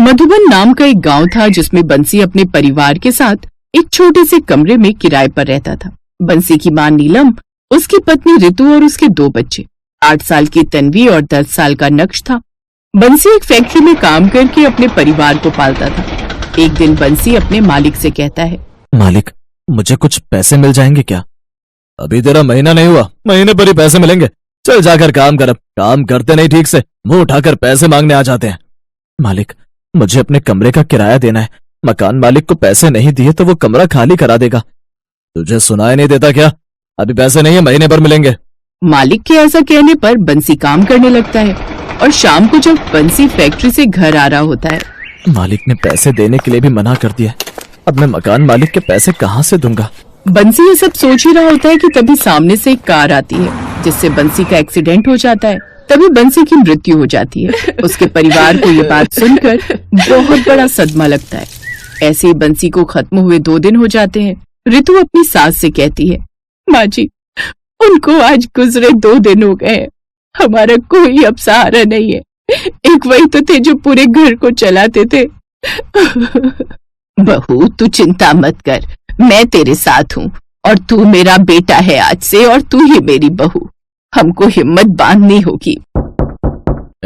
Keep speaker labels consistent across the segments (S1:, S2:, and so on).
S1: मधुबन नाम का एक गांव था जिसमें बंसी अपने परिवार के साथ एक छोटे से कमरे में किराए पर रहता था। बंसी की मां नीलम, उसकी पत्नी रितु और उसके 2 बच्चे, 8 साल की तन्वी और 10 साल का नक्श था। बंसी एक फैक्ट्री में काम करके अपने परिवार को पालता था। एक दिन बंसी अपने मालिक से कहता है,
S2: मालिक, मुझे कुछ पैसे मिल जाएंगे क्या? अभी तेरा महीना नहीं हुआ, महीने पर ही पैसे मिलेंगे। चल जाकर काम कर। अब काम करते नहीं ठीक से, मुंह उठाकर पैसे मांगने आ जाते हैं। मालिक, मुझे अपने कमरे का किराया देना है। मकान मालिक को पैसे नहीं दिए तो वो कमरा खाली करा देगा। तुझे सुनाई नहीं देता क्या? अभी पैसे नहीं है, महीने पर मिलेंगे।
S1: मालिक के ऐसा कहने पर बंसी काम करने लगता है और शाम को जब बंसी फैक्ट्री से घर आ रहा होता है,
S2: मालिक ने पैसे देने के लिए भी मना कर दिया। अब मैं मकान मालिक के पैसे कहाँ से दूंगा?
S1: बंसी ये सब सोच ही रहा होता है कि तभी सामने से एक कार आती है जिससे बंसी का एक्सीडेंट हो जाता है। तभी बंसी की मृत्यु हो जाती है। उसके परिवार को ये बात सुनकर बहुत बड़ा सदमा लगता है। ऐसे ही बंसी को खत्म हुए 2 दिन हो जाते हैं। रितु अपनी सास से कहती है, माँ जी, उनको आज गुजरे 2 दिन हो गए। हमारा कोई अब सहारा नहीं है। एक वही तो थे जो पूरे घर को चलाते थे। बहू, तू चिंता मत कर, मैं तेरे साथ हूँ और तू मेरा बेटा है आज से, और तू ही मेरी बहू। हमको हिम्मत बांधनी होगी।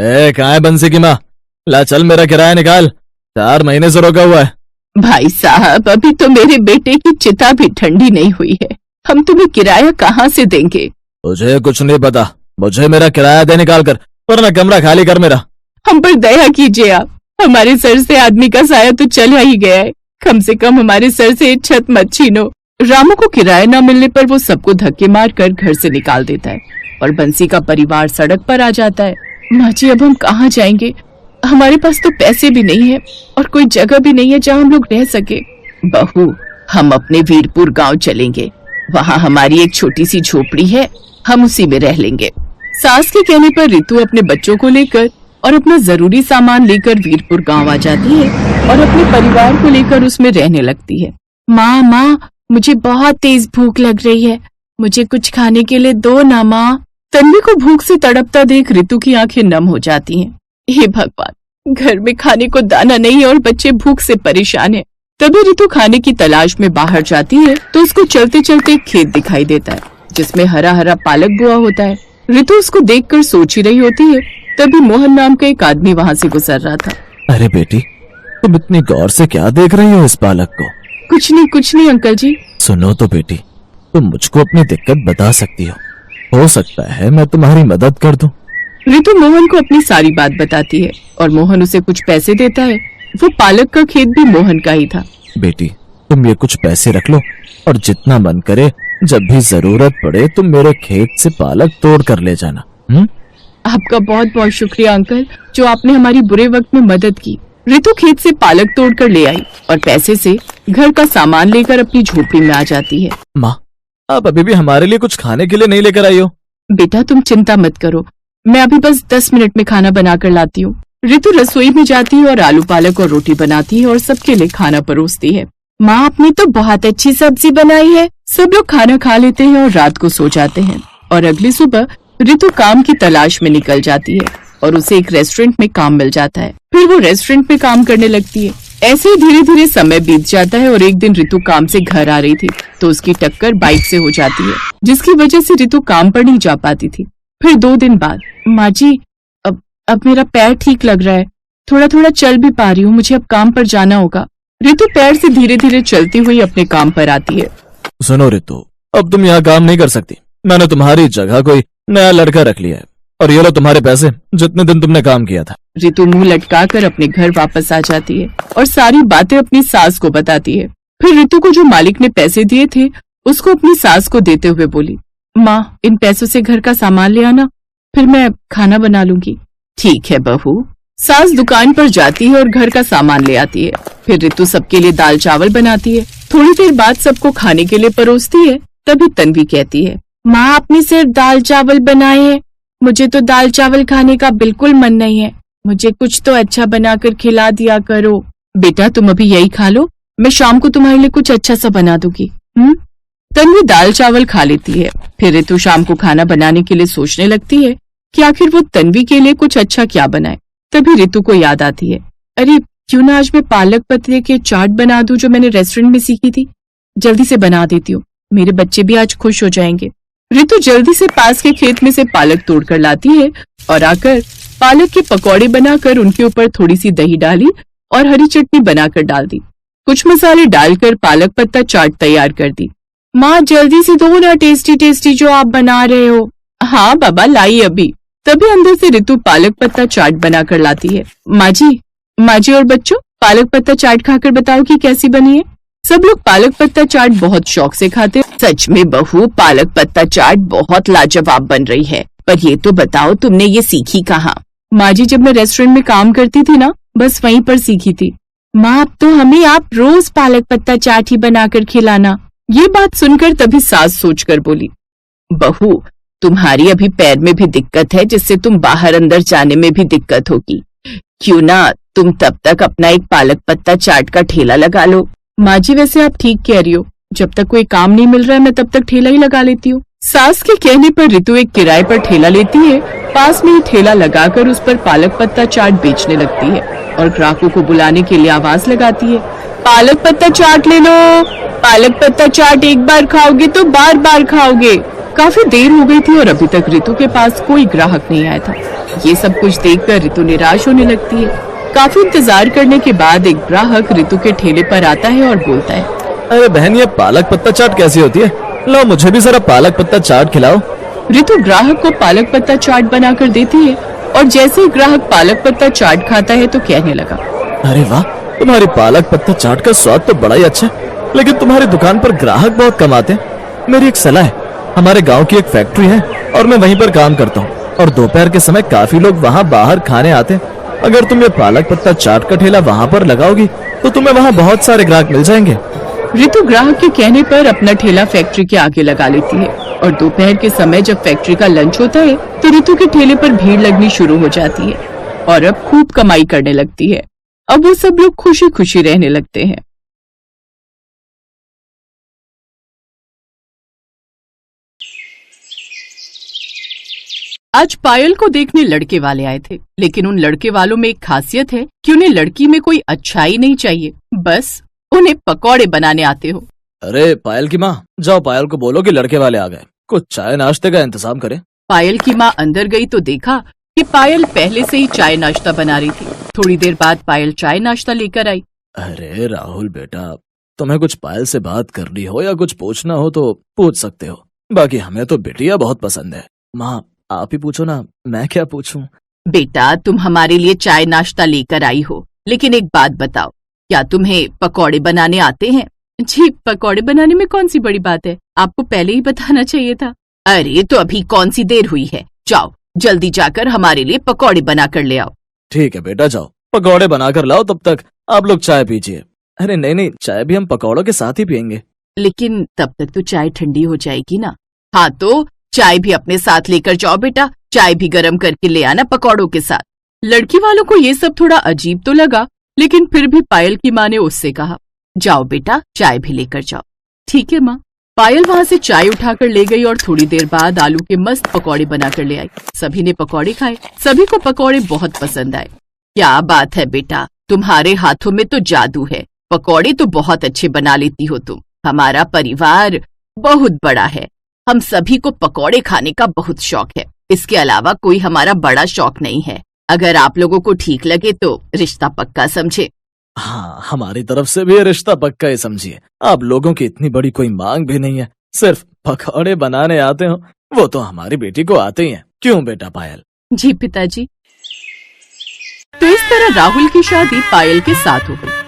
S2: कहाँ है बंसी की माँ? ला चल, मेरा किराया निकाल। 4 महीने से रोका हुआ है।
S1: भाई साहब, अभी तो मेरे बेटे की चिता भी ठंडी नहीं हुई है। हम तुम्हें किराया कहाँ से देंगे?
S2: तुझे कुछ नहीं पता, मुझे मेरा किराया दे निकाल कर, वरना कमरा खाली कर मेरा।
S1: हम पर दया कीजिए आप। हमारे सर से आदमी का साया तो चला ही गया है। कम से कम हमारे सर से छत मत छीनो। रामू को किराया न मिलने पर वो सबको धक्के मार कर घर से निकाल देता है और बंसी का परिवार सड़क पर आ जाता है। माँ जी, अब हम कहाँ जाएंगे? हमारे पास तो पैसे भी नहीं है और कोई जगह भी नहीं है जहाँ हम लोग रह सके। बहू, हम अपने वीरपुर गांव चलेंगे। वहाँ हमारी एक छोटी सी झोपड़ी है, हम उसी में रह लेंगे। सास के कहने पर रितु अपने बच्चों को लेकर और अपना जरूरी सामान लेकर वीरपुर गांव आ जाती है और अपने परिवार को लेकर उसमें रहने लगती है। माँ, मुझे बहुत तेज भूख लग रही है, मुझे कुछ खाने के लिए दो ना माँ। तन्वी को भूख से तड़पता देख रितु की आंखें नम हो जाती हैं। हे भगवान, घर में खाने को दाना नहीं है और बच्चे भूख से परेशान हैं। तभी रितु खाने की तलाश में बाहर जाती है तो उसको चलते चलते एक खेत दिखाई देता है जिसमें हरा हरा पालक बोआ होता है। रितु उसको देखकर सोच ही रही होती है, तभी मोहन नाम का एक आदमी वहाँ से गुजर रहा था।
S2: अरे बेटी, तुम इतनी गौर से क्या देख रही हो इस पालक को?
S1: कुछ नहीं अंकल जी।
S2: सुनो तो बेटी, तुम मुझको अपनी दिक्कत बता सकती हो सकता है मैं तुम्हारी मदद कर दूं।
S1: रितु मोहन को अपनी सारी बात बताती है और मोहन उसे कुछ पैसे देता है। वो पालक का खेत भी मोहन का ही था।
S2: बेटी, तुम ये कुछ पैसे रख लो और जितना मन करे जब भी जरूरत पड़े तुम मेरे खेत से पालक तोड़ कर ले जाना।
S1: आपका बहुत बहुत शुक्रिया अंकल, जो आपने हमारी बुरे वक्त में मदद की। रितु खेत से पालक तोड़ कर ले आई और पैसे से घर का सामान लेकर अपनी झोपड़ी में आ जाती है।
S2: माँ, आप अभी भी हमारे लिए कुछ खाने के लिए नहीं लेकर आई हो?
S1: बेटा, तुम चिंता मत करो, मैं अभी बस 10 मिनट में खाना बना कर लाती हूँ। रितु रसोई में जाती है और आलू पालक और रोटी बनाती है और सबके लिए खाना परोसती है। माँ, आपने तो बहुत अच्छी सब्जी बनाई है। सब लोग खाना खा लेते हैं और रात को सो जाते हैं। और अगली सुबह रितु काम की तलाश में निकल जाती है और उसे एक रेस्टोरेंट में काम मिल जाता है। फिर वो रेस्टोरेंट में काम करने लगती है। ऐसे ही धीरे धीरे समय बीत जाता है और एक दिन रितु काम से घर आ रही थी तो उसकी टक्कर बाइक से हो जाती है, जिसकी वजह से रितु काम पर नहीं जा पाती थी। फिर 2 दिन बाद, माँ जी, अब मेरा पैर ठीक लग रहा है, थोड़ा थोड़ा चल भी पा रही हूँ, मुझे अब काम पर जाना होगा। रितु पैर से धीरे धीरे चलती हुई अपने काम पर आती है।
S2: सुनो रितु, अब तुम यहाँ काम नहीं कर सकती। मैंने तुम्हारी जगह कोई नया लड़का रख लिया है और ये लो तुम्हारे पैसे, जितने दिन तुमने काम किया था।
S1: रितु मुंह लटकाकर अपने घर वापस आ जाती है और सारी बातें अपनी सास को बताती है। फिर रितु को जो मालिक ने पैसे दिए थे उसको अपनी सास को देते हुए बोली, माँ, इन पैसों से घर का सामान ले आना, फिर मैं खाना बना लूंगी। ठीक है बहू। सास दुकान पर जाती है और घर का सामान ले आती है। फिर रितु सबके लिए दाल चावल बनाती है। थोड़ी देर बाद सबको खाने के लिए परोसती है। तभी तन्वी कहती है, माँ, आपने सिर्फ दाल चावल बनाए हैं, मुझे तो दाल चावल खाने का बिल्कुल मन नहीं है, मुझे कुछ तो अच्छा बनाकर खिला दिया करो। बेटा, तुम अभी यही खा लो, मैं शाम को तुम्हारे लिए कुछ अच्छा सा बना दूंगी। तन्वी दाल चावल खा लेती है। फिर रितु शाम को खाना बनाने के लिए सोचने लगती है कि आखिर वो तन्वी के लिए कुछ अच्छा क्या बनाए। तभी रितु को याद आती है, अरे क्यों ना आज मैं पालक पत्ते के चाट बना दूं जो मैंने रेस्टोरेंट में सीखी थी। जल्दी से बना देती हूँ, मेरे बच्चे भी आज खुश हो जाएंगे। रितु जल्दी से पास के खेत में से पालक तोड़ कर लाती है और आकर पालक के पकौड़े बनाकर उनके ऊपर थोड़ी सी दही डाली और हरी चटनी बनाकर डाल दी। कुछ मसाले डालकर पालक पत्ता चाट तैयार कर दी। माँ जल्दी से दो ना टेस्टी टेस्टी जो आप बना रहे हो। हाँ बाबा लाई अभी। तभी अंदर से रितु पालक पत्ता चाट बनाकर लाती है। माँ जी और बच्चों, पालक पत्ता चाट खाकर बताओ कि कैसी बनी है। सब लोग पालक पत्ता चाट बहुत शौक से खाते हैं। सच में बहू, पालक पत्ता चाट बहुत लाजवाब बन रही है, पर ये तो बताओ तुमने ये सीखी कहाँ? माँ जी, जब मैं रेस्टोरेंट में काम करती थी ना, बस वहीं पर सीखी थी। माँ, अब तो हमें आप रोज पालक पत्ता चाट ही बनाकर खिलाना। ये बात सुनकर तभी सास सोचकर बोली, बहू तुम्हारी अभी पैर में भी दिक्कत है, जिससे तुम बाहर अंदर जाने में भी दिक्कत होगी। क्यों ना तुम तब तक अपना एक पालक पत्ता चाट का ठेला लगा लो। माँ जी, वैसे आप ठीक कह रही हो, जब तक कोई काम नहीं मिल रहा है मैं तब तक ठेला ही लगा लेती हूँ। सास के कहने पर रितु एक किराए पर ठेला लेती है। पास में ही ठेला लगाकर उस पर पालक पत्ता चाट बेचने लगती है और ग्राहकों को बुलाने के लिए आवाज लगाती है, पालक पत्ता चाट ले लो, पालक पत्ता चाट एक बार खाओगे तो बार बार खाओगे। काफी देर हो गई थी और अभी तक रितु के पास कोई ग्राहक नहीं आया था। ये सब कुछ देखकर रितु निराश होने लगती है। काफी इंतजार करने के बाद एक ग्राहक रितु के ठेले पर आता है और बोलता है,
S2: अरे बहन, ये पालक पत्ता चाट कैसी होती है? लो मुझे भी जरा पालक पत्ता चाट खिलाओ।
S1: रितु ग्राहक को पालक पत्ता चाट बनाकर देती है और जैसे ही ग्राहक पालक पत्ता चाट खाता है तो कहने लगा,
S2: अरे वाह, तुम्हारी पालक पत्ता चाट का स्वाद तो बड़ा ही अच्छा है, लेकिन तुम्हारी दुकान पर ग्राहक बहुत कम आते हैं। मेरी एक सलाह है, हमारे गांव की एक फैक्ट्री है और मैं वहीं पर काम करता हूँ और दोपहर के समय काफी लोग वहाँ बाहर खाने आते हैं। अगर तुम ये पालक पत्ता चाट का ठेला वहाँ पर लगाओगी तो तुम्हें वहाँ बहुत सारे ग्राहक मिल जाएंगे।
S1: रितु ग्राहक के कहने पर अपना ठेला फैक्ट्री के आगे लगा लेती है और दोपहर के समय जब फैक्ट्री का लंच होता है तो रितु के ठेले पर भीड़ लगनी शुरू हो जाती है और अब खूब कमाई करने लगती है। अब वो सब लोग खुशी खुशी रहने लगते हैं। आज पायल को देखने लड़के वाले आए थे, लेकिन उन लड़के वालों में एक खासियत है कि उन्हें लड़की में कोई अच्छाई नहीं चाहिए, बस उन्हें पकौड़े बनाने आते हो।
S2: अरे पायल की माँ, जाओ पायल को बोलो कि लड़के वाले आ गए, कुछ चाय नाश्ते का इंतजाम करे।
S1: पायल की माँ अंदर गई तो देखा कि पायल पहले से ही चाय नाश्ता बना रही थी। थोड़ी देर बाद पायल चाय नाश्ता लेकर आई।
S2: अरे राहुल बेटा, तुम्हें कुछ पायल से बात करनी हो या कुछ पूछना हो तो पूछ सकते हो, बाकी हमें तो बिटिया बहुत पसंद है। माँ आप ही पूछो ना, मैं क्या पूछूं?
S1: बेटा, तुम हमारे लिए चाय नाश्ता लेकर आई हो, लेकिन एक बात बताओ, क्या तुम्हें पकौड़े बनाने आते हैं? जी, पकौड़े बनाने में कौन सी बड़ी बात है, आपको पहले ही बताना चाहिए था। अरे तो अभी कौन सी देर हुई है, जाओ जल्दी जाकर हमारे लिए पकौड़े बनाकर ले आओ।
S2: ठीक है बेटा, जाओ पकौड़े बनाकर लाओ, तब तक आप लोग चाय पीजिए। अरे नहीं, चाय भी हम पकौड़ों के साथ ही पियेंगे।
S1: लेकिन तब तक तो चाय ठंडी हो जाएगी ना। हाँ तो चाय भी अपने साथ लेकर जाओ बेटा, चाय भी गरम करके ले आना पकौड़ों के साथ। लड़की वालों को ये सब थोड़ा अजीब तो लगा, लेकिन फिर भी पायल की माँ ने उससे कहा, जाओ बेटा चाय भी लेकर जाओ। ठीक है माँ। पायल वहाँ से चाय उठाकर ले गई और थोड़ी देर बाद आलू के मस्त पकौड़े बनाकर ले आई। सभी ने पकौड़े खाए, सभी को पकौड़े बहुत पसंद आए। क्या बात है बेटा, तुम्हारे हाथों में तो जादू है, पकौड़े तो बहुत अच्छे बना लेती हो तुम। हमारा परिवार बहुत बड़ा है, हम सभी को पकौड़े खाने का बहुत शौक है, इसके अलावा कोई हमारा बड़ा शौक नहीं है। अगर आप लोगों को ठीक लगे तो रिश्ता पक्का समझे।
S2: हाँ, हमारी तरफ से भी रिश्ता पक्का ही समझिए। आप लोगों की इतनी बड़ी कोई मांग भी नहीं है, सिर्फ पकौड़े बनाने आते हो, वो तो हमारी बेटी को आते ही हैं। क्यों बेटा पायल?
S1: जी पिताजी। तो इस तरह राहुल की शादी पायल के साथ हो गई।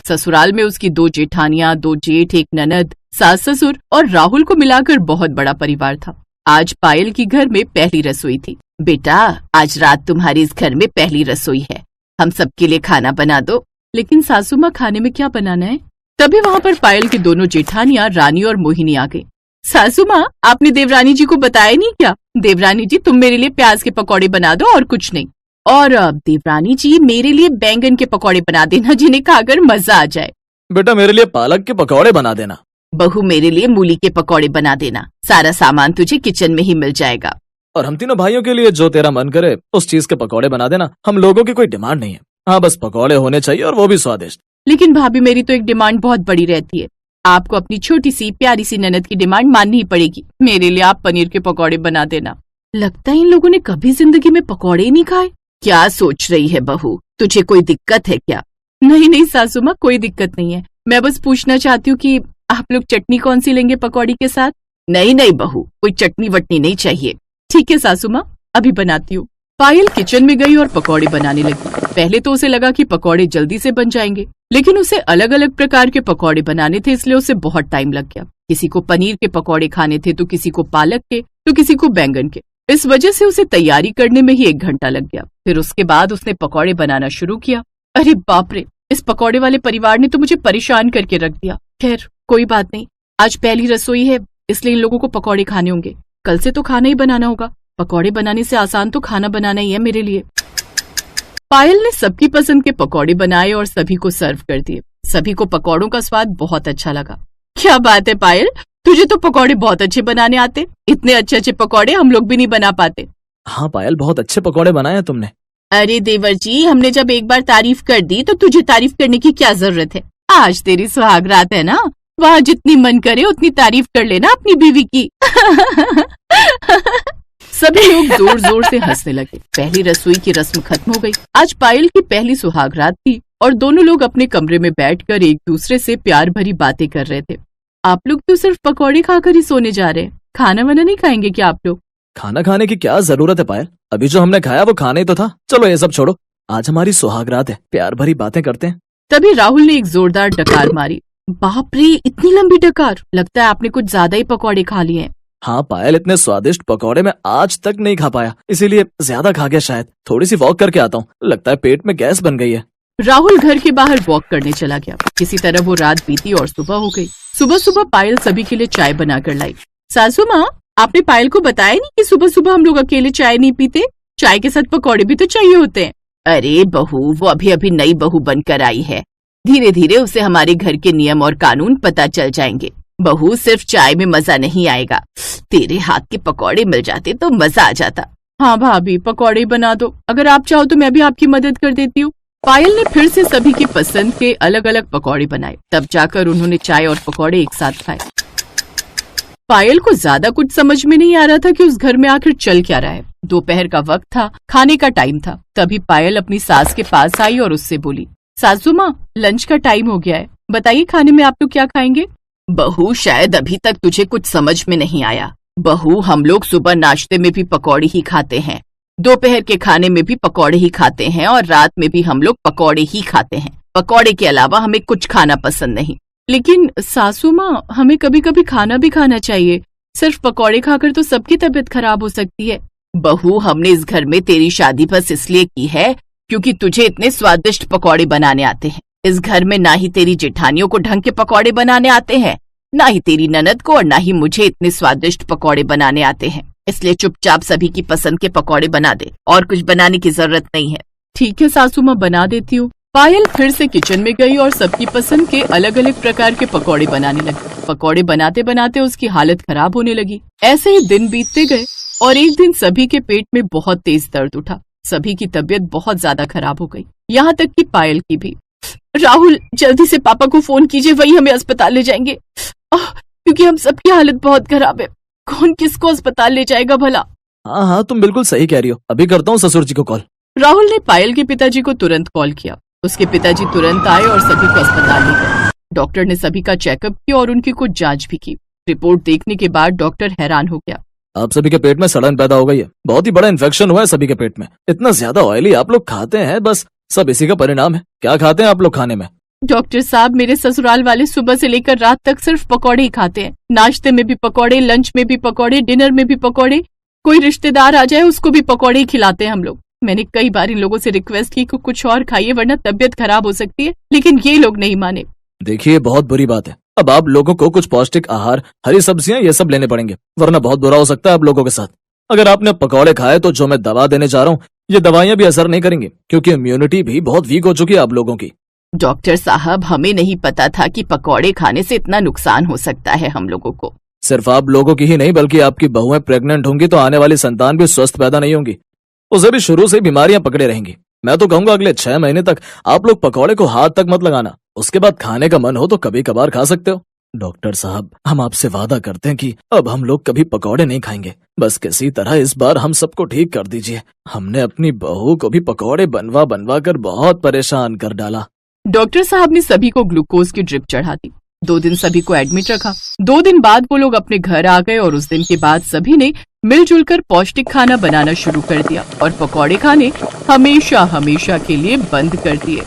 S1: ससुराल में उसकी 2 जेठानियां, 2 जेठ, एक ननद, सास ससुर और राहुल को मिलाकर बहुत बड़ा परिवार था। आज पायल की घर में पहली रसोई थी। बेटा, आज रात तुम्हारी इस घर में पहली रसोई है, हम सबके लिए खाना बना दो। लेकिन सासू माँ, खाने में क्या बनाना है? तभी वहाँ पर पायल की दोनों जेठानियां रानी और मोहिनी आ गई। सासू माँ, आपने देवरानी जी को बताया नहीं क्या? देवरानी जी, तुम मेरे लिए प्याज के पकौड़े बना दो और कुछ नहीं। और देवरानी जी, मेरे लिए बैंगन के पकौड़े बना देना, जिन्हें खाकर मजा आ जाए।
S2: बेटा, मेरे लिए पालक के पकौड़े बना देना।
S1: बहू, मेरे लिए मूली के पकौड़े बना देना, सारा सामान तुझे किचन में ही मिल जाएगा।
S2: और हम तीनों भाइयों के लिए जो तेरा मन करे उस चीज के पकौड़े बना देना, हम लोगों की कोई डिमांड नहीं है। हाँ, बस पकौड़े होने चाहिए और वो भी स्वादिष्ट।
S1: लेकिन भाभी मेरी तो एक डिमांड बहुत बड़ी रहती है। आपको अपनी छोटी सी प्यारी सी ननद की डिमांड माननी ही पड़ेगी। मेरे लिए आप पनीर के पकौड़े बना देना। लगता है इन लोगों ने कभी जिंदगी में पकौड़े ही नहीं खाए। क्या सोच रही है बहू, तुझे कोई दिक्कत है क्या? नहीं नहीं सासू माँ, कोई दिक्कत नहीं है। मैं बस पूछना चाहती हूँ कि आप लोग चटनी कौन सी लेंगे पकौड़ी के साथ? नहीं नहीं बहू, कोई चटनी वटनी नहीं चाहिए। ठीक है सासू माँ, अभी बनाती हूँ। पायल किचन में गई और पकौड़े बनाने लगी। पहले तो उसे लगा कि पकौड़े जल्दी से बन जाएंगे, लेकिन उसे अलग अलग प्रकार के पकौड़े बनाने थे, इसलिए उसे बहुत टाइम लग गया। किसी को पनीर के पकौड़े खाने थे, तो किसी को पालक के, तो किसी को बैंगन के। इस वजह से उसे तैयारी करने में ही 1 घंटा लग गया। फिर उसके बाद उसने पकौड़े बनाना शुरू किया। अरे बाप रे, इस पकौड़े वाले परिवार ने तो मुझे परेशान करके रख दिया। खैर कोई बात नहीं, आज पहली रसोई है, इसलिए इन लोगों को पकौड़े खाने होंगे। कल से तो खाना ही बनाना होगा। पकौड़े बनाने से आसान तो खाना बनाना ही है मेरे लिए। पायल ने सबकी पसंद के पकौड़े बनाए और सभी को सर्व कर दिए। सभी को पकौड़ों का स्वाद बहुत अच्छा लगा। क्या बात है पायल, तुझे तो पकौड़े बहुत अच्छे बनाने आते। इतने अच्छे अच्छे पकौड़े हम लोग भी नहीं बना पाते।
S2: हाँ पायल, बहुत अच्छे पकौड़े बनाए हैं तुमने।
S1: अरे देवर जी, हमने जब एक बार तारीफ कर दी तो तुझे तारीफ करने की क्या जरूरत है? आज तेरी सुहाग रात है ना, वहाँ जितनी मन करे उतनी तारीफ कर लेना अपनी बीवी की। सभी लोग जोर जोर से हंसने लगे। पहली रसोई की रस्म खत्म हो गई। आज पायल की पहली सुहाग रात थी और दोनों लोग अपने कमरे में बैठकर एक दूसरे से प्यार भरी बातें कर रहे थे। आप लोग तो सिर्फ पकौड़े खाकर ही सोने जा रहे हैं, खाना वाना नहीं खाएंगे क्या आप लोग?
S2: खाना खाने की क्या जरूरत है पायल, अभी जो हमने खाया वो खाना ही तो था। चलो ये सब छोड़ो, आज हमारी सुहाग रात है, प्यार भरी बातें करते हैं।
S1: तभी राहुल ने एक जोरदार डकार मारी। बाप रे, इतनी लंबी डकार! लगता है आपने कुछ ज्यादा ही पकौड़े खा लिए हैं।
S2: हाँ पायल, इतने स्वादिष्ट पकौड़े मैं आज तक नहीं खा पाया, इसीलिए ज्यादा खा गया शायद। थोड़ी सी वॉक करके आता हूँ, लगता है पेट में गैस बन गई है।
S1: राहुल घर के बाहर वॉक करने चला गया। किसी तरह वो रात बीती और सुबह हो गई। सुबह सुबह पायल सभी के लिए चाय बनाकर लाई। सासू माँ, आपने पायल को बताया नहीं कि सुबह सुबह हम लोग अकेले चाय नहीं पीते, चाय के साथ पकौड़े भी तो चाहिए होते हैं। अरे बहू, वो अभी अभी नई बहू बनकर आई है, धीरे धीरे उसे हमारे घर के नियम और कानून पता चल जाएंगे। बहू, सिर्फ चाय में मजा नहीं आएगा, तेरे हाथ के पकौड़े मिल जाते तो मजा आ जाता। हाँ भाभी, पकौड़े बना दो, अगर आप चाहो तो मैं भी आपकी मदद कर देती हूँ। पायल ने फिर से सभी की पसंद के अलग अलग पकौड़े बनाए। तब जाकर उन्होंने चाय और पकौड़े एक साथ खाए। पायल को ज्यादा कुछ समझ में नहीं आ रहा था कि उस घर में आखिर चल क्या रहा है। दोपहर का वक्त था, खाने का टाइम था। तभी पायल अपनी सास के पास आई और उससे बोली, सासू माँ, लंच का टाइम हो गया है, बताइए खाने में आप लोग क्या खाएंगे? बहू, शायद अभी तक तुझे कुछ समझ में नहीं आया। बहू, हम लोग सुबह नाश्ते में भी पकौड़े ही खाते हैं, दोपहर के खाने में भी पकौड़े ही खाते हैं और रात में भी हम लोग पकौड़े ही खाते हैं। पकौड़े के अलावा हमें कुछ खाना पसंद नहीं। लेकिन सासू माँ, हमें कभी कभी खाना भी खाना चाहिए, सिर्फ पकौड़े खाकर तो सबकी तबीयत खराब हो सकती है। बहू, हमने इस घर में तेरी शादी बस इसलिए की है क्योंकि तुझे इतने स्वादिष्ट पकौड़े बनाने आते हैं। इस घर में ना ही तेरी जेठानियों को ढंग के पकौड़े बनाने आते हैं, ना ही तेरी ननद को, और ना ही मुझे इतने स्वादिष्ट पकौड़े बनाने आते हैं। इसलिए चुपचाप सभी की पसंद के पकौड़े बना दे, और कुछ बनाने की जरूरत नहीं है। ठीक है सासू माँ, बना देती हूँ। पायल फिर से किचन में गई और सबकी पसंद के अलग अलग प्रकार के पकौड़े बनाने लगी। पकौड़े बनाते बनाते उसकी हालत खराब होने लगी। ऐसे ही दिन बीतते गए और एक दिन सभी के पेट में बहुत तेज दर्द उठा। सभी की तबीयत बहुत ज्यादा खराब हो गई, यहाँ तक कि पायल की भी। राहुल, जल्दी से पापा को फोन कीजिए, वही हमें अस्पताल ले जाएंगे, क्योंकि हम सबकी हालत बहुत खराब है। कौन किसको अस्पताल ले जाएगा भला?
S2: हाँ हाँ, तुम बिल्कुल सही कह रही हो, अभी करता हूँ ससुर जी को कॉल।
S1: राहुल ने पायल के पिताजी को तुरंत कॉल किया। उसके पिताजी तुरंत आए और सभी को अस्पताल ले गए। डॉक्टर ने सभी का चेकअप किया और उनकी कुछ जांच भी की। रिपोर्ट देखने के बाद डॉक्टर हैरान हो गया।
S2: आप सभी के पेट में सड़न पैदा हो गई है, बहुत ही बड़ा इन्फेक्शन हुआ है सभी के पेट में। इतना ज्यादा ऑयली आप लोग खाते हैं, बस सब इसी का परिणाम है। क्या खाते हैं आप लोग खाने में?
S1: डॉक्टर साहब, मेरे ससुराल वाले सुबह से लेकर रात तक सिर्फ पकौड़े ही खाते हैं। नाश्ते में भी पकौड़े, लंच में भी पकौड़े, डिनर में भी पकौड़े। कोई रिश्तेदार आ जाए उसको भी पकौड़े ही खिलाते हैं हम लोग। मैंने कई बार इन लोगों से रिक्वेस्ट की कि कुछ और खाइए वरना तबीयत खराब हो सकती है, लेकिन ये लोग नहीं माने।
S2: देखिए, बहुत बुरी बात है। अब आप लोगों को कुछ पौष्टिक आहार, हरी सब्जियां, ये सब लेने पड़ेंगे, वरना बहुत बुरा हो सकता है आप लोगों के साथ। अगर आपने पकौड़े खाए तो जो मैं दवा देने जा रहा हूँ, ये दवाइयां भी असर नहीं करेंगी, क्योंकि इम्यूनिटी भी बहुत वीक हो चुकी है आप लोगों की।
S1: डॉक्टर साहब, हमें नहीं पता था कि पकौड़े खाने से इतना नुकसान हो सकता है हम लोगों को।
S2: सिर्फ आप लोगों की ही नहीं, बल्कि आपकी बहुएं प्रेग्नेंट होंगी तो आने वाली संतान भी स्वस्थ पैदा नहीं होंगी, उसे भी शुरू से बीमारियां पकड़े रहेंगी। मैं तो कहूंगा अगले 6 महीने तक आप लोग पकौड़े को हाथ तक मत लगाना। उसके बाद खाने का मन हो तो कभी कभार खा सकते हो। डॉक्टर साहब, हम आपसे वादा करते हैं कि अब हम लोग कभी पकौड़े नहीं खाएंगे। बस किसी तरह इस बार हम सबको ठीक कर दीजिए। हमने अपनी बहू को भी पकौड़े बनवा बनवा कर बहुत परेशान कर डाला।
S1: डॉक्टर साहब ने सभी को ग्लूकोज की ड्रिप चढ़ा दी। 2 दिन सभी को एडमिट रखा। 2 दिन बाद वो लोग अपने घर आ गए और उस दिन के बाद सभी ने मिलजुल कर पौष्टिक खाना बनाना शुरू कर दिया और पकौड़े खाने हमेशा हमेशा के लिए बंद कर दिए।